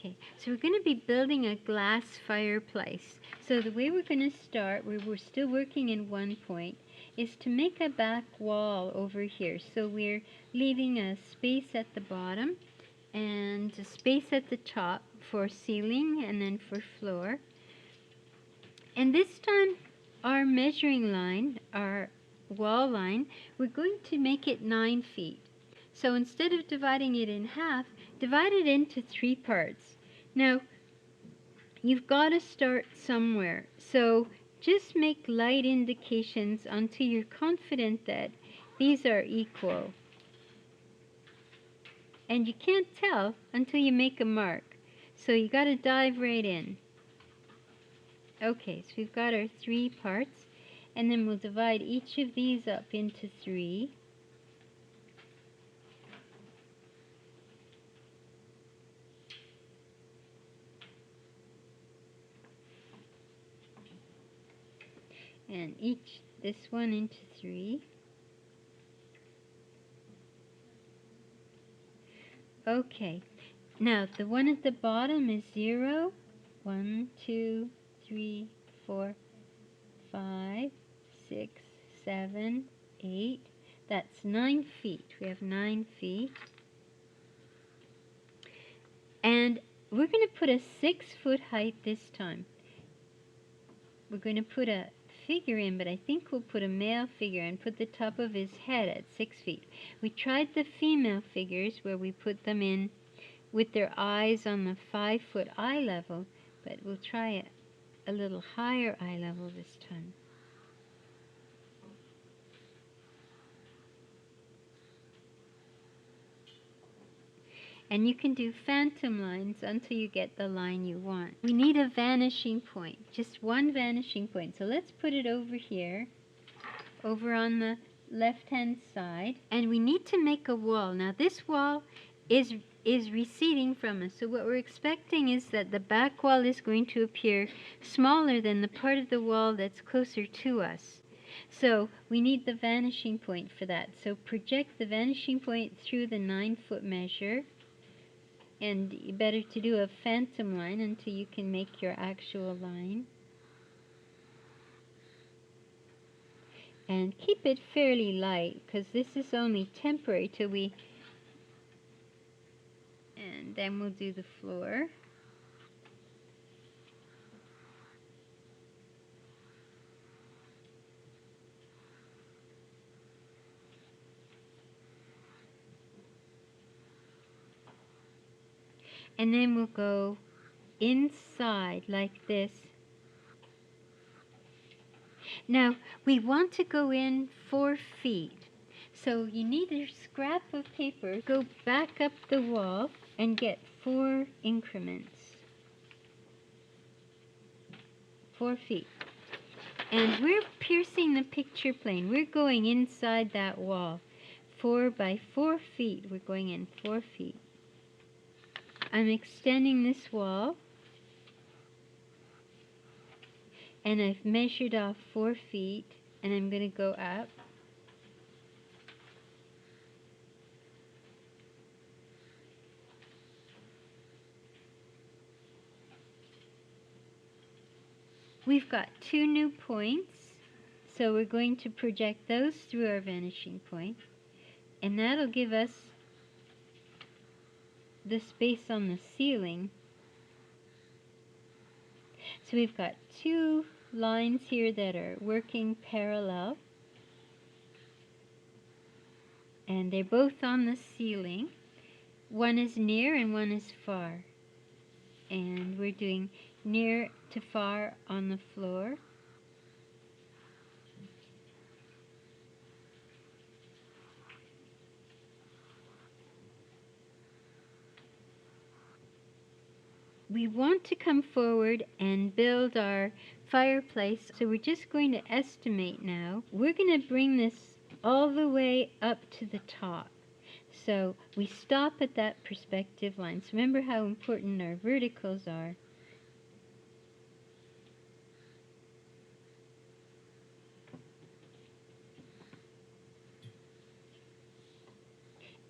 Okay, so we're going to be building a glass fireplace. So the way we're going to start, where we're still working in one point, is to make a back wall over here. So we're leaving a space at the bottom and a space at the top for ceiling and then for floor. And this time our measuring line, our wall line, we're going to make it 9 feet. So instead of dividing it in half, divide it into 3 parts. Now, you've got to start somewhere. So just make light indications until you're confident that these are equal. And you can't tell until you make a mark. So you got to dive right in. Okay, so we've got our 3 parts. And then we'll divide each of these up into 3. And this one into 3. Okay, now the one at the bottom is 0. 1, 2, 3, 4, 5, 6, 7, 8. That's 9 feet. We have 9 feet. And we're going to put a 6-foot height this time. We're going to put a figure in, but I think we'll put a male figure and put the top of his head at 6 feet. We tried the female figures where we put them in with their eyes on the 5-foot eye level, but we'll try a little higher eye level this time. And you can do phantom lines until you get the line you want. We need a vanishing point, just one vanishing point. So let's put it over here, over on the left-hand side. And we need to make a wall. Now this wall is receding from us. So what we're expecting is that the back wall is going to appear smaller than the part of the wall that's closer to us. So we need the vanishing point for that. So project the vanishing point through the 9-foot measure. And better to do a phantom line until you can make your actual line. And keep it fairly light, because this is only temporary till we... And then we'll do the floor. And then we'll go inside like this. Now, we want to go in 4 feet. So you need a scrap of paper. Go back up the wall and get 4 increments. 4 feet. And we're piercing the picture plane. We're going inside that wall. 4 by 4 feet. We're going in 4 feet. I'm extending this wall. And I've measured off 4 feet. And I'm going to go up. We've got 2 new points. So we're going to project those through our vanishing point. And that'll give us the space on the ceiling. So we've got 2 lines here that are working parallel. And they're both on the ceiling. One is near and one is far. And we're doing near to far on the floor. We want to come forward and build our fireplace. So we're just going to estimate now. We're going to bring this all the way up to the top. So we stop at that perspective line. So remember how important our verticals are.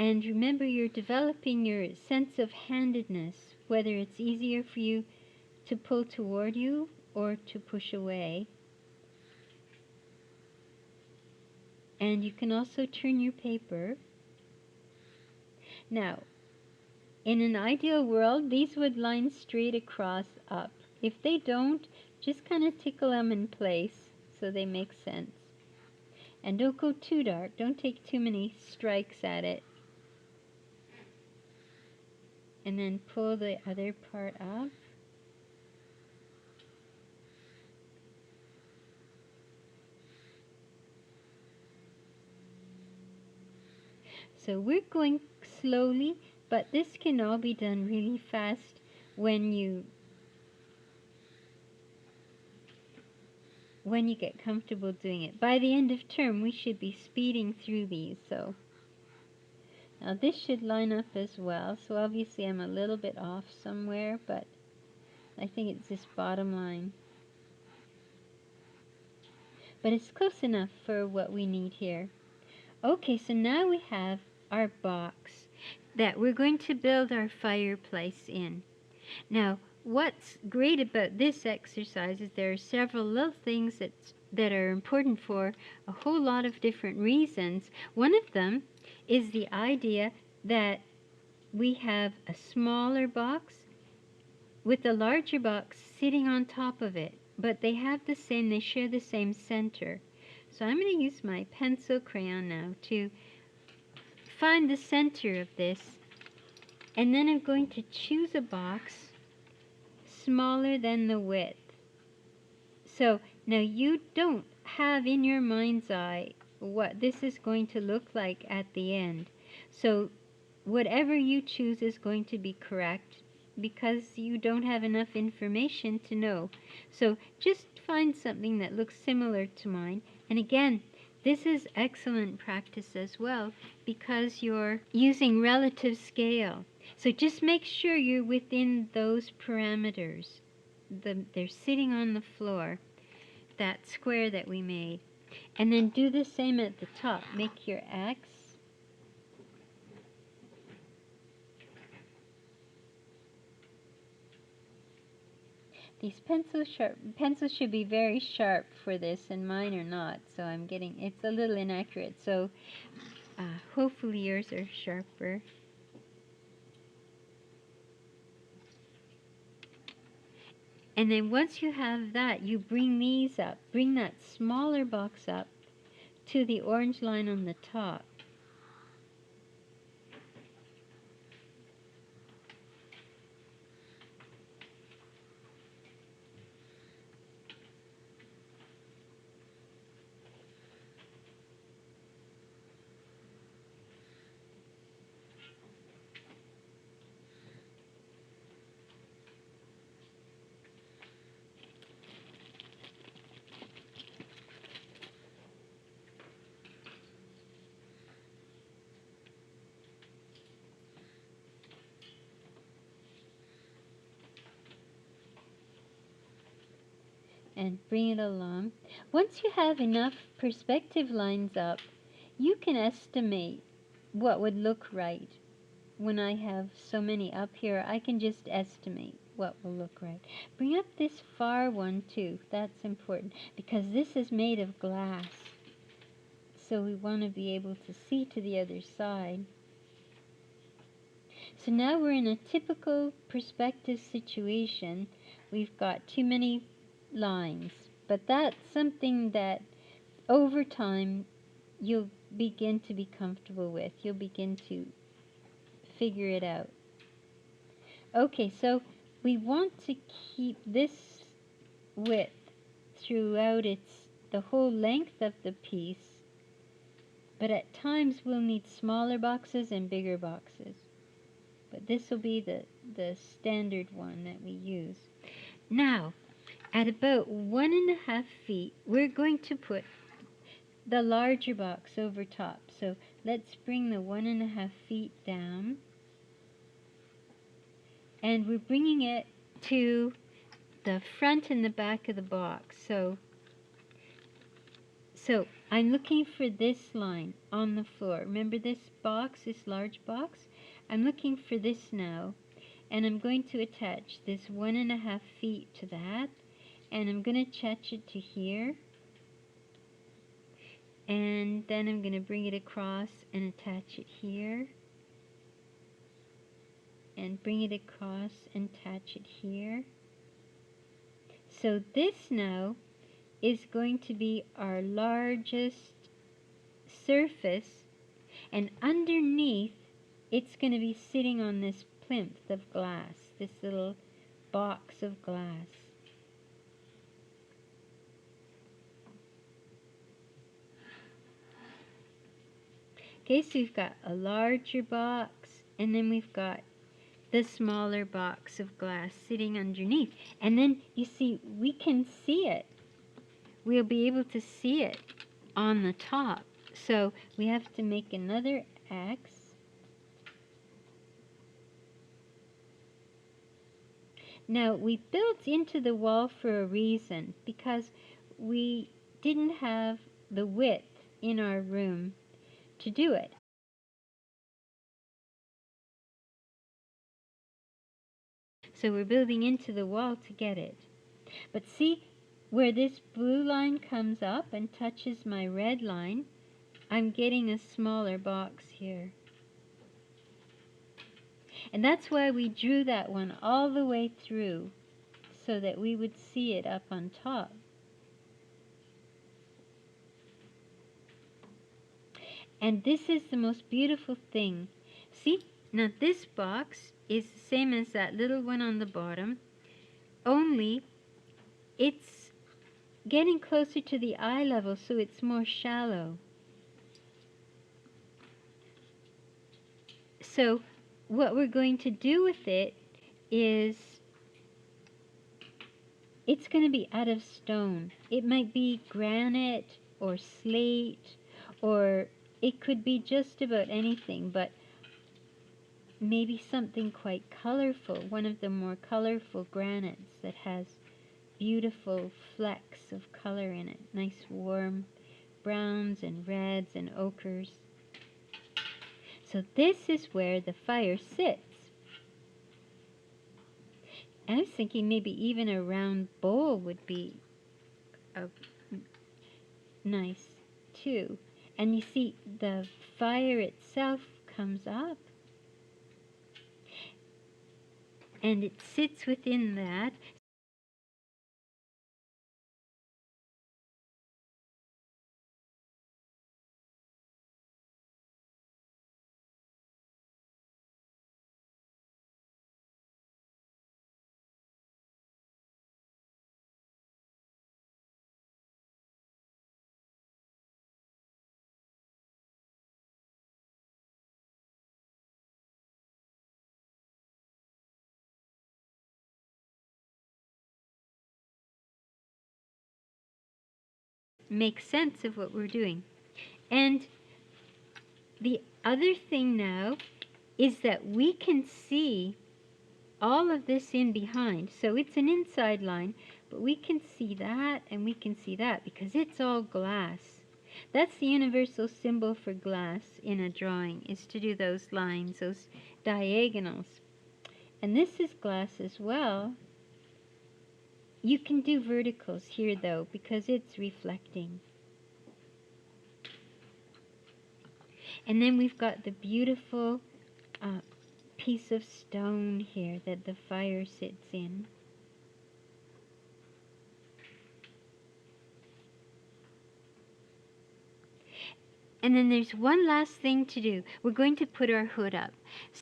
And remember, you're developing your sense of handedness, whether it's easier for you to pull toward you or to push away. And you can also turn your paper. Now, in an ideal world, these would line straight across up. If they don't, just kind of tickle them in place so they make sense. And don't go too dark. Don't take too many strikes at it. And then pull the other part up. So we're going slowly, but this can all be done really fast when you get comfortable doing it. By the end of term, we should be speeding through these. So now this should line up as well. So obviously I'm a little bit off somewhere, but I think it's this bottom line. But it's close enough for what we need here. Okay, so now we have our box that we're going to build our fireplace in. Now, what's great about this exercise is there are several little things that are important for a whole lot of different reasons. One of them is the idea that we have a smaller box with a larger box sitting on top of it, but they share the same center. So I'm going to use my pencil crayon now to find the center of this, and then I'm going to choose a box smaller than the width. So now you don't have in your mind's eye what this is going to look like at the end. So whatever you choose is going to be correct because you don't have enough information to know. So just find something that looks similar to mine. And again, this is excellent practice as well because you're using relative scale. So just make sure you're within those parameters. They're sitting on the floor, that square that we made. And then do the same at the top. Make your X. These pencils should be very sharp for this, and mine are not. So it's a little inaccurate. So hopefully yours are sharper. And then once you have that, you bring these up. Bring that smaller box up to the orange line on the top. And bring it along. Once you have enough perspective lines up, you can estimate what would look right. When I have so many up here, I can just estimate what will look right. Bring up this far one too. That's important because this is made of glass. So we want to be able to see to the other side. So now we're in a typical perspective situation. We've got too many lines, but that's something that over time you'll begin to be comfortable with. You'll begin to figure it out. Okay, so we want to keep this width throughout the whole length of the piece, but at times we'll need smaller boxes and bigger boxes. But this will be the standard one that we use. Now, at about 1.5 feet, we're going to put the larger box over top. So let's bring the 1.5 feet down. And we're bringing it to the front and the back of the box. So I'm looking for this line on the floor. Remember this box, this large box? I'm looking for this now, and I'm going to attach this 1.5 feet to that, and I'm going to attach it to here, and then I'm going to bring it across and attach it here, and bring it across and attach it here. So this now is going to be our largest surface, and underneath it's going to be sitting on this plinth of glass, this little box of glass. Okay, so we've got a larger box, and then we've got the smaller box of glass sitting underneath. And then you see, we can see it. We'll be able to see it on the top. So we have to make another X. Now we built into the wall for a reason, because we didn't have the width in our room to do it. So we're building into the wall to get it. But see where this blue line comes up and touches my red line, I'm getting a smaller box here. And that's why we drew that one all the way through, so that we would see it up on top. And this is the most beautiful thing. See, now this box is the same as that little one on the bottom, only it's getting closer to the eye level, so it's more shallow. So what we're going to do with it is, it's going to be out of stone. It might be granite or slate, or it could be just about anything, but maybe something quite colorful, one of the more colorful granites that has beautiful flecks of color in it, nice warm browns and reds and ochres. So this is where the fire sits. I was thinking maybe even a round bowl would be nice too. And you see the fire itself comes up, and it sits within that. Make sense of what we're doing. And the other thing now is that we can see all of this in behind. So it's an inside line, but we can see that and we can see that because it's all glass. That's the universal symbol for glass in a drawing, is to do those lines, those diagonals. And this is glass as well. You can do verticals here though, because it's reflecting. And then we've got the beautiful piece of stone here that the fire sits in. And then there's one last thing to do. We're going to put our hood up.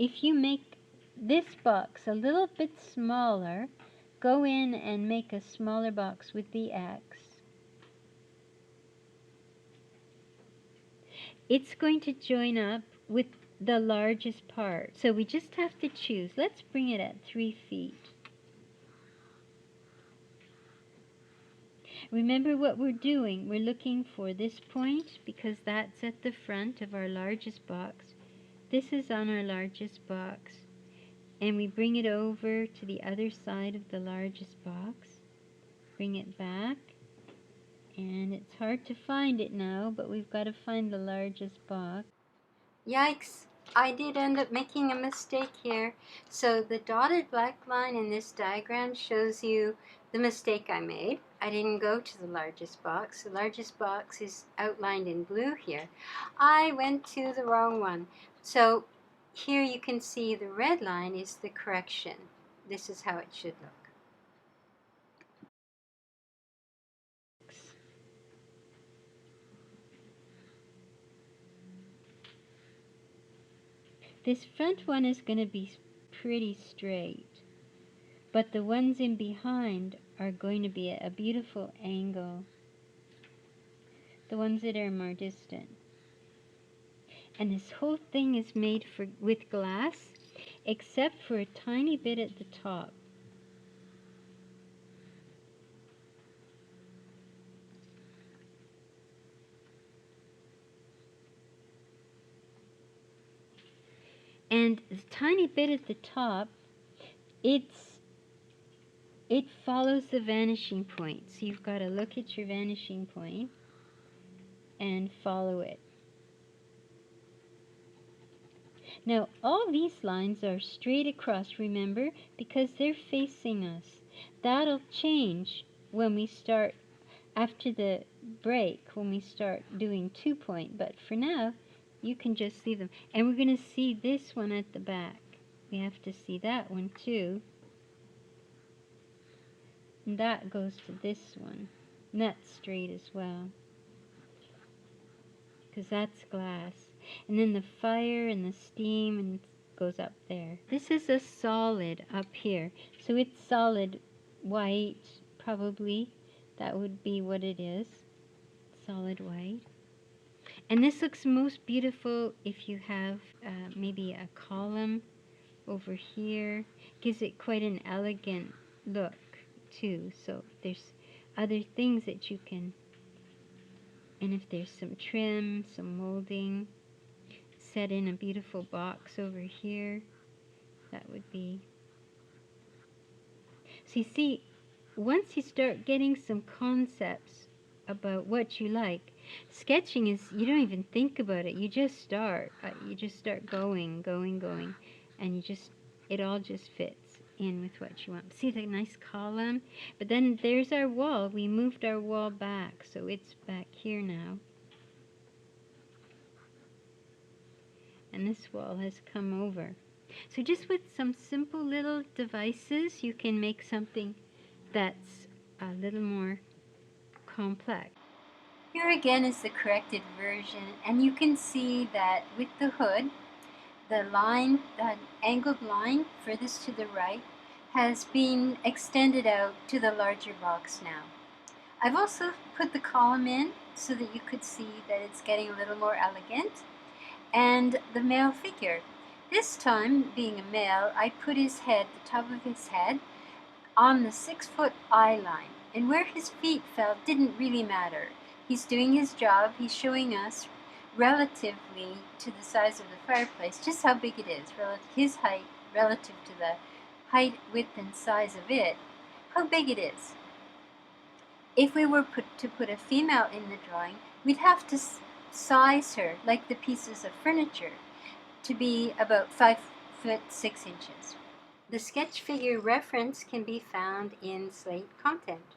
If you make this box a little bit smaller, go in and make a smaller box with the X. It's going to join up with the largest part. So we just have to choose. Let's bring it at 3 feet. Remember what we're doing. We're looking for this point because that's at the front of our largest box. This is on our largest box. And we bring it over to the other side of the largest box. Bring it back. And it's hard to find it now, but we've got to find the largest box. Yikes! I did end up making a mistake here. So the dotted black line in this diagram shows you the mistake I made. I didn't go to the largest box. The largest box is outlined in blue here. I went to the wrong one. So here you can see the red line is the correction. This is how it should look. This front one is going to be pretty straight, but the ones in behind are going to be at a beautiful angle, the ones that are more distant. And this whole thing is made with glass, except for a tiny bit at the top. And the tiny bit at the top, it follows the vanishing point. So you've got to look at your vanishing point and follow it. Now all these lines are straight across, remember, because they're facing us. That'll change when we start, after the break, when we start doing 2-point, but for now you can just see them. And we're going to see this one at the back. We have to see that one too. And that goes to this one. And that's straight as well, because that's glass. And then the fire and the steam and goes up there. This is a solid up here. So it's solid white, probably. That would be what it is. Solid white. And this looks most beautiful if you have maybe a column over here. Gives it quite an elegant look too. So there's other things that you can, and if there's some trim, some molding, set in a beautiful box over here, that would be. So you see, once you start getting some concepts about what you like, sketching is, you don't even think about it. You just start. You just start going, and it all just fits in with what you want. See the nice column? But then there's our wall. We moved our wall back, so it's back here now. And this wall has come over. So just with some simple little devices, you can make something that's a little more complex. Here again is the corrected version, and you can see that with the hood, the line, the angled line furthest to the right, has been extended out to the larger box now. I've also put the column in so that you could see that it's getting a little more elegant. And the male figure. This time, being a male, I put his head, the top of his head, on the 6-foot eye line. And where his feet fell didn't really matter. He's doing his job. He's showing us, relatively to the size of the fireplace, just how big it is. His height relative to the height, width, and size of it, how big it is. If we were to put a female in the drawing, we'd have to size her, like the pieces of furniture, to be about 5 foot 6 inches. The sketch figure reference can be found in Slate content.